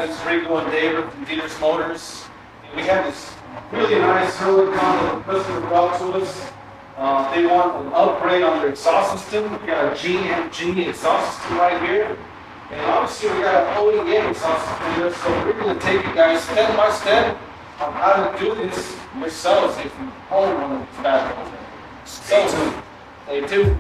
guys, it's Rico and David from Dealers Motors. And we have this really nice Huracan that the customer brought to us. They want an upgrade on their exhaust system. We got a GMG exhaust system right here. And obviously we got an OEM exhaust system here, so we're going to take you guys step by step on how to do this yourselves if you own one of these bad boys. So, stay tuned.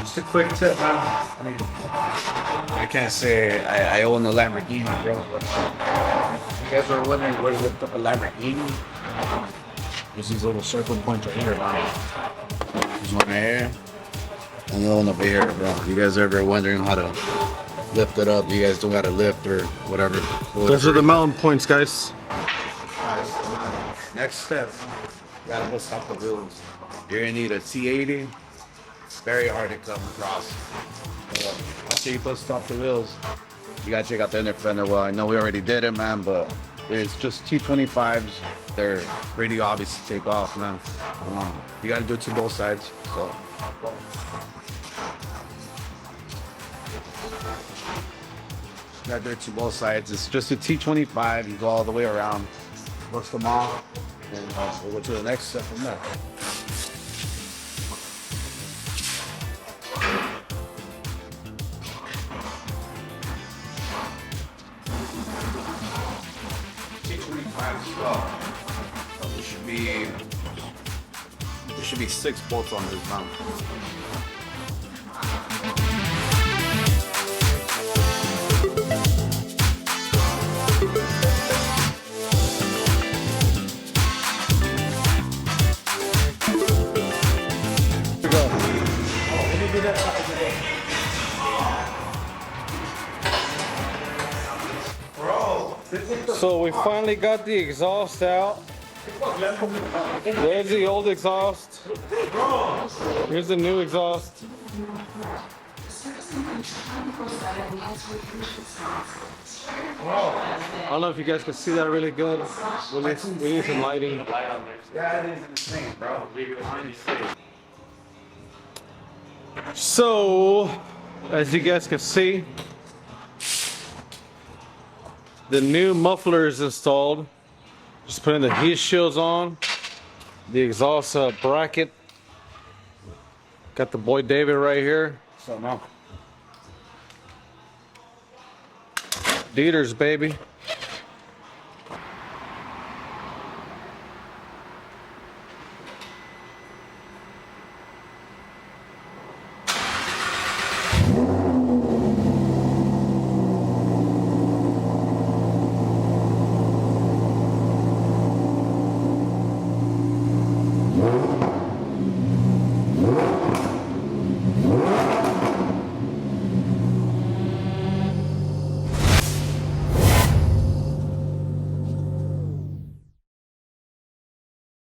Just a quick tip, man. I can't say I own a Lamborghini, bro. You guys are wondering where to lift up a Lamborghini? There's these little circle points right here, man. There's one right here. And the one over here, bro. You guys ever wondering how to lift it up? You guys don't gotta lift or whatever. Those are the mountain points, guys. Next step, you gotta bust out the wheels. You're gonna need a T80. It's very hard to come across. After you bust off the wheels, you gotta check out the inner fender. Well, I know we already did it, man, but it's just T25s. They're pretty obvious to take off, man. You gotta do it to both sides. So. You gotta do it to both sides. It's just a T25. You go all the way around, bust them off, and we'll go to the next step from there. There should be 6 bolts on this mount. Here we go. So we finally got the exhaust out. There's the old exhaust. Here's the new exhaust. I don't know if you guys can see that really good. We need some lighting. That is insane, bro. So, as you guys can see, the new muffler is installed. Just putting the heat shields on, the exhaust bracket. Got the boy David right here. So now. Dieters, baby.